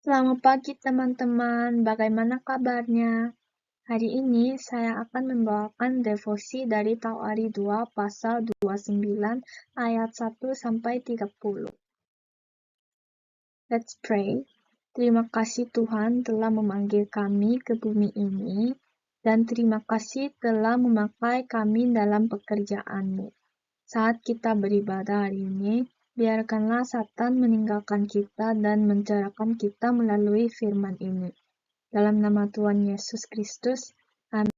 Selamat pagi teman-teman, bagaimana kabarnya? Hari ini saya akan membawakan devosi dari Tawari 2 pasal 29 ayat 1 sampai 30. Let's pray. Terima kasih Tuhan telah memanggil kami ke bumi ini, dan terima kasih telah memakai kami dalam pekerjaan-Mu. Saat kita beribadah hari ini, biarkanlah Satan meninggalkan kita dan mencerahkan kita melalui firman ini. Dalam nama Tuhan Yesus Kristus, amin.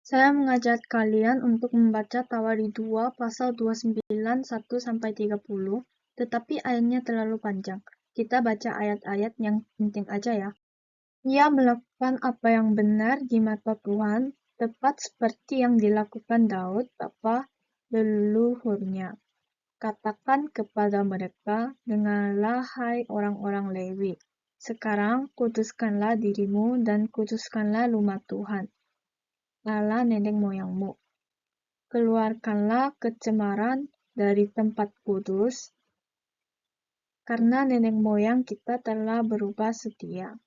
Saya mengajak kalian untuk membaca Tawari 2 pasal 29 1-30, tetapi ayatnya terlalu panjang. Kita baca ayat-ayat yang penting aja ya. Ia melakukan apa yang benar di mata Tuhan, tepat seperti yang dilakukan Daud, bapa leluhurnya. Katakan kepada mereka, dengarlah hai orang-orang Lewi. Sekarang kuduskanlah dirimu dan kuduskanlah rumah Tuhan, Allah nenek moyangmu. Keluarkanlah kecemaran dari tempat kudus, karena nenek moyang kita telah berubah setia.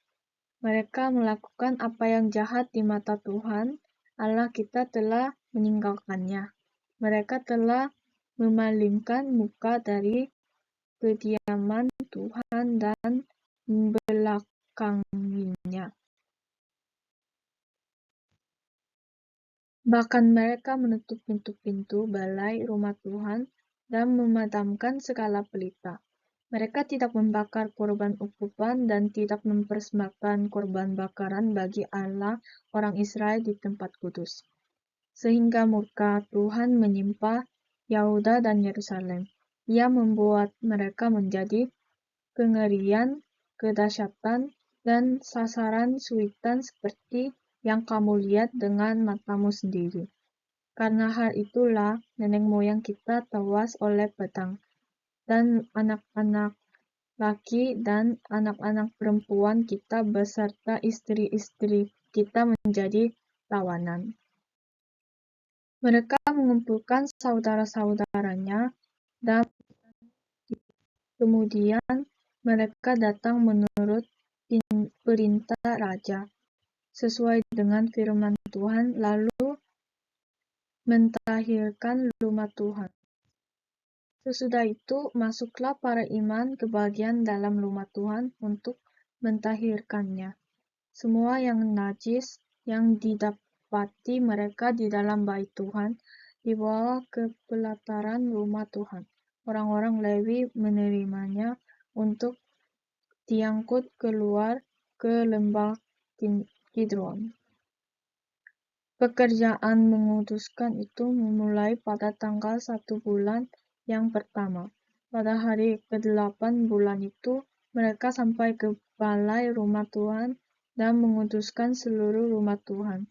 Mereka melakukan apa yang jahat di mata Tuhan, Allah kita telah meninggalkannya. Mereka telah memalingkan muka dari kediaman Tuhan dan membelakanginya. Bahkan mereka menutup pintu-pintu balai rumah Tuhan dan memadamkan segala pelita. Mereka tidak membakar korban ukupan dan tidak mempersembahkan korban bakaran bagi Allah orang Israel di tempat kudus. Sehingga murka Tuhan menimpa Yehuda dan Yerusalem. Ia membuat mereka menjadi kengerian, kedahsyatan, dan sasaran suitan seperti yang kamu lihat dengan matamu sendiri. Karena hal itulah nenek moyang kita tewas oleh pedang, dan anak-anak laki dan anak-anak perempuan kita beserta istri-istri kita menjadi tawanan. Mereka mengumpulkan saudara-saudaranya dan kemudian mereka datang menurut perintah raja, sesuai dengan firman Tuhan, lalu mentahirkan rumah Tuhan. Sesudah itu, masuklah para iman ke bagian dalam rumah Tuhan untuk mentahirkannya. Semua yang najis yang didapati mereka di dalam bait Tuhan dibawa ke pelataran rumah Tuhan. Orang-orang Lewi menerimanya untuk diangkut keluar ke lembah Kidron. Pekerjaan menguduskan itu memulai pada tanggal 1 bulan yang pertama. Pada hari ke-8 bulan itu, mereka sampai ke balai rumah Tuhan dan menguduskan seluruh rumah Tuhan.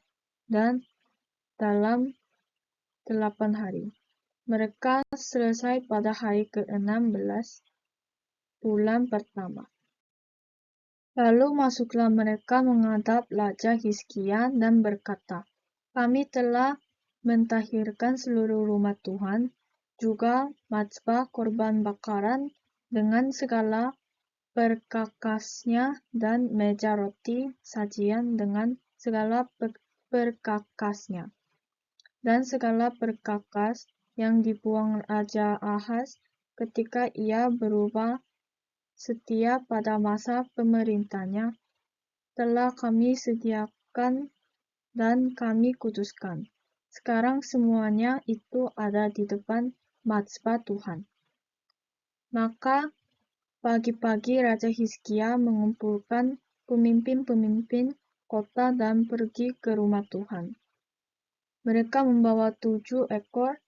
Dan dalam 8 hari, mereka selesai pada hari ke-16 bulan pertama. Lalu masuklah mereka menghadap Raja Hizkia dan berkata, kami telah mentahirkan seluruh rumah Tuhan, juga mazbah korban bakaran dengan segala perkakasnya dan meja roti sajian dengan segala perkakasnya. Dan segala perkakas yang dibuang Raja Ahaz ketika ia berubah setia pada masa pemerintahnya, telah kami sediakan dan kami kuduskan. Sekarang semuanya itu ada di depan mazbah Tuhan. Maka pagi-pagi Raja Hizkia mengumpulkan pemimpin-pemimpin kota dan pergi ke rumah Tuhan. Mereka membawa 7 ekor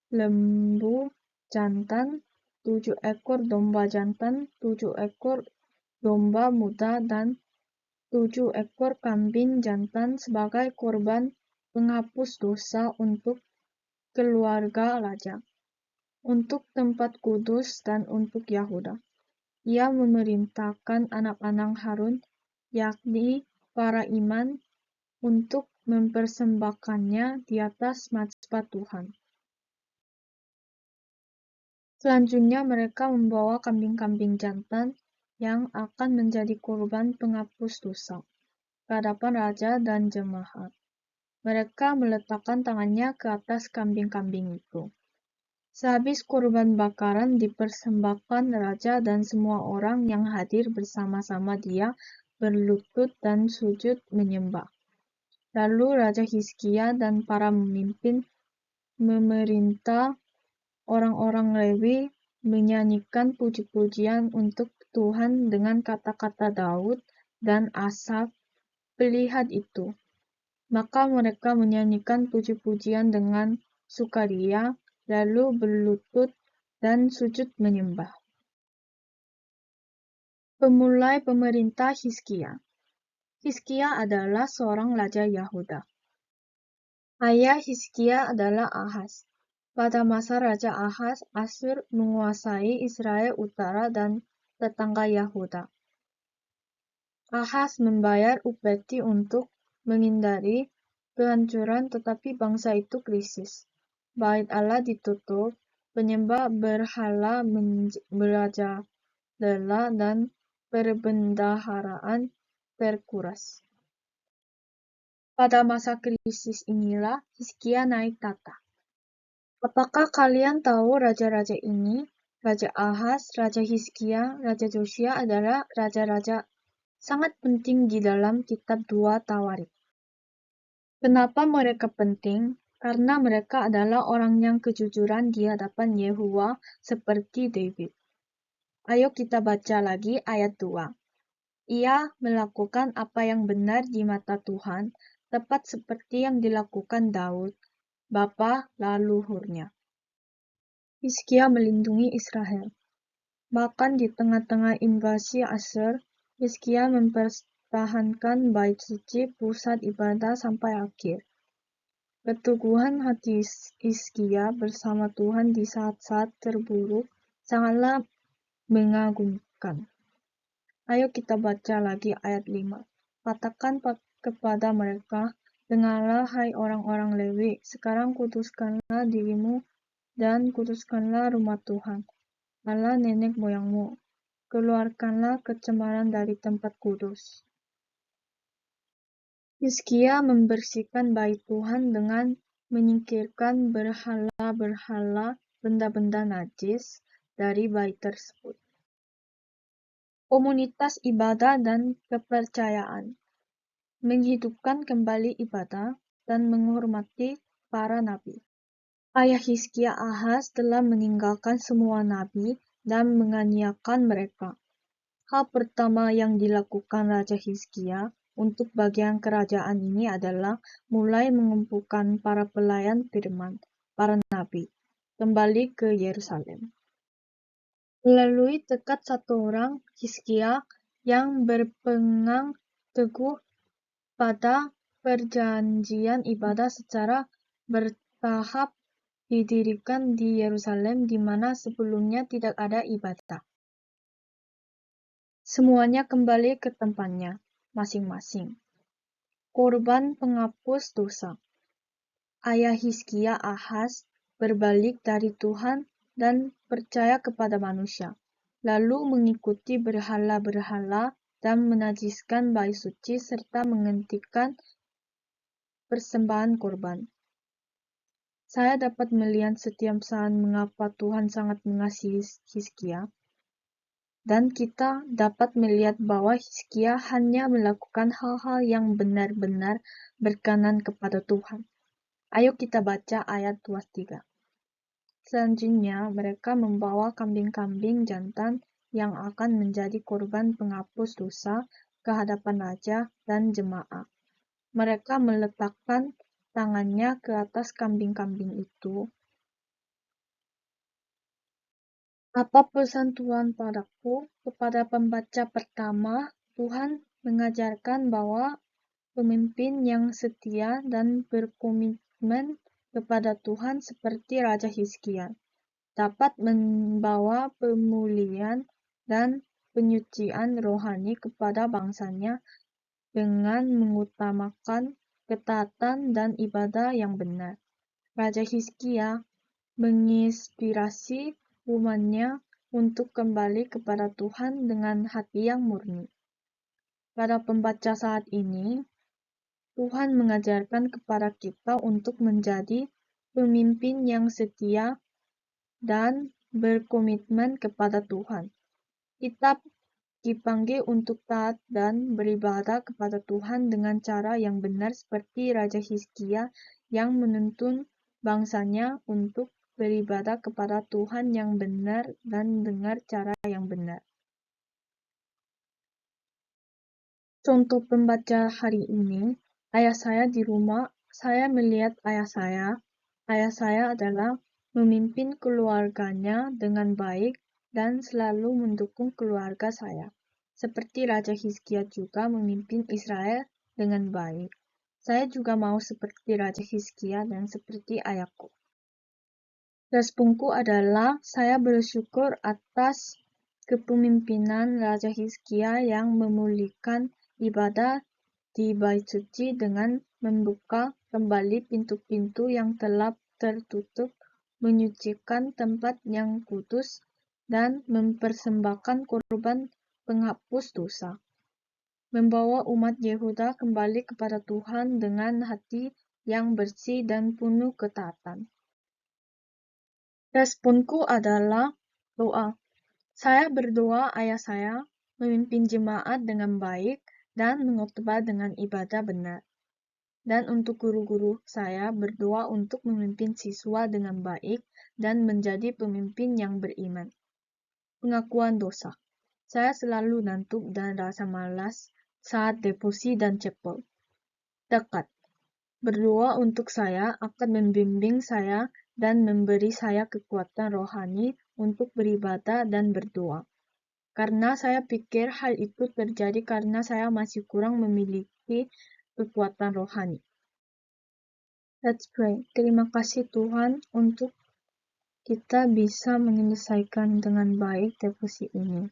lembu jantan, 7 ekor domba jantan, 7 ekor domba muda, dan 7 ekor kambing jantan sebagai korban penghapus dosa untuk keluarga raja, untuk tempat kudus dan untuk Yehuda. Ia memerintahkan anak-anak Harun, yakni para iman, untuk mempersembahkannya di atas mazbah Tuhan. Selanjutnya mereka membawa kambing-kambing jantan yang akan menjadi korban penghapus dosa ke hadapan raja dan jemaat. Mereka meletakkan tangannya ke atas kambing-kambing itu. Sehabis korban bakaran dipersembahkan, raja dan semua orang yang hadir bersama-sama dia berlutut dan sujud menyembah. Lalu Raja Hizkia dan para pemimpin memerintah orang-orang Lewi menyanyikan puji-pujian untuk Tuhan dengan kata-kata Daud dan Asaf pelihat itu. Maka mereka menyanyikan puji-pujian dengan sukaria, lalu berlutut dan sujud menyembah. Pemulai pemerintah Hizkia. Hizkia adalah seorang raja Yahuda. Ayah Hizkia adalah Ahaz. Pada masa Raja Ahaz, Asyur menguasai Israel Utara dan tetangga Yahuda. Ahaz membayar upeti untuk menghindari kehancuran, tetapi bangsa itu krisis. Bait Allah ditutup, penyembah berhala merajalela, dan perbendaharaan terkuras. Pada masa krisis inilah Hizkia naik tahta. Apakah kalian tahu raja-raja ini? Raja Ahaz, Raja Hizkia, Raja Josia adalah raja-raja sangat penting di dalam kitab 2 Tawarik. Kenapa mereka penting? Karena mereka adalah orang yang kejujuran di hadapan Yehuwa seperti David. Ayo kita baca lagi ayat 2. Ia melakukan apa yang benar di mata Tuhan, tepat seperti yang dilakukan Daud, bapa leluhurnya. Hizkia melindungi Israel. Bahkan di tengah-tengah invasi Asyur, Hizkia mempertahankan bait suci, pusat ibadah sampai akhir. Keteguhan hati Hizkia bersama Tuhan di saat-saat terburuk sangatlah mengagumkan. Ayo kita baca lagi ayat 5. Katakan kepada mereka, dengarlah hai orang-orang Lewi, sekarang kuduskanlah dirimu dan kuduskanlah rumah Tuhan, Allah nenek moyangmu. Keluarkanlah kecemaran dari tempat kudus. Hizkia membersihkan bait Tuhan dengan menyingkirkan berhala-berhala, benda-benda najis dari bait tersebut. Komunitas ibadah dan kepercayaan. Menghidupkan kembali ibadah dan menghormati para nabi. Ayah Hizkia Ahaz telah meninggalkan semua nabi dan menganiakan mereka. Hal pertama yang dilakukan Raja Hizkia untuk bagian kerajaan ini adalah mulai mengumpulkan para pelayan firman, para nabi, kembali ke Yerusalem. Melalui tekad satu orang, Hizkia yang berpegang teguh pada perjanjian ibadah secara bertahap didirikan di Yerusalem di mana sebelumnya tidak ada ibadah. Semuanya kembali ke tempatnya masing-masing. Korban penghapus dosa. Ayah Hizkia Ahaz berbalik dari Tuhan dan percaya kepada manusia, lalu mengikuti berhala-berhala dan menajiskan bait suci serta menghentikan persembahan korban. Saya dapat melihat setiap saat mengapa Tuhan sangat mengasihi Hizkia, dan kita dapat melihat bahwa Hizkia hanya melakukan hal-hal yang benar-benar berkenan kepada Tuhan. Ayo kita baca ayat 23. Selanjutnya, mereka membawa kambing-kambing jantan yang akan menjadi korban penghapus dosa ke hadapan raja dan jemaat. Mereka meletakkan tangannya ke atas kambing-kambing itu. Apa pesan Tuhan padaku? Kepada pembaca pertama, Tuhan mengajarkan bahwa pemimpin yang setia dan berkomitmen kepada Tuhan seperti Raja Hizkia dapat membawa pemulihan dan penyucian rohani kepada bangsanya dengan mengutamakan ketaatan dan ibadah yang benar. Raja Hizkia menginspirasi umatnya untuk kembali kepada Tuhan dengan hati yang murni. Pada pembaca saat ini, Tuhan mengajarkan kepada kita untuk menjadi pemimpin yang setia dan berkomitmen kepada Tuhan. Kita dipanggil untuk taat dan beribadah kepada Tuhan dengan cara yang benar seperti Raja Hizkia yang menuntun bangsanya untuk beribadah kepada Tuhan yang benar dan dengar cara yang benar. Contoh pembaca hari ini, ayah saya di rumah, saya melihat ayah saya adalah memimpin keluarganya dengan baik dan selalu mendukung keluarga saya. Seperti Raja Hizkia juga memimpin Israel dengan baik. Saya juga mau seperti Raja Hizkia dan seperti ayahku. Responku adalah saya bersyukur atas kepemimpinan Raja Hizkia yang memulihkan ibadah di Bait Suci dengan membuka kembali pintu-pintu yang telah tertutup, menyucikan tempat yang kudus, dan mempersembahkan korban penghapus dosa. Membawa umat Yehuda kembali kepada Tuhan dengan hati yang bersih dan penuh ketaatan. Responku adalah doa. Saya berdoa ayah saya memimpin jemaat dengan baik dan mengkhotbah dengan ibadah benar. Dan untuk guru-guru saya berdoa untuk memimpin siswa dengan baik dan menjadi pemimpin yang beriman. Pengakuan dosa. Saya selalu ngantuk dan rasa malas saat devosi dan cepol. Dekat. Berdoa untuk saya akan membimbing saya dan memberi saya kekuatan rohani untuk beribadah dan berdoa. Karena saya pikir hal itu terjadi karena saya masih kurang memiliki kekuatan rohani. Let's pray. Terima kasih Tuhan untuk kita bisa menyelesaikan dengan baik devosi ini.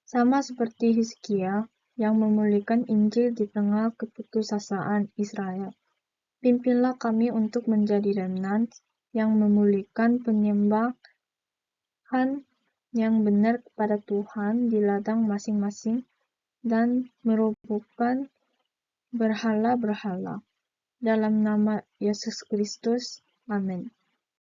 Sama seperti Hizkia yang memulihkan Injil di tengah keputusasaan Israel. Pimpinlah kami untuk menjadi remnant yang memulihkan penyembahan yang benar kepada Tuhan di ladang masing-masing dan merobohkan berhala-berhala. Dalam nama Yesus Kristus. Amin.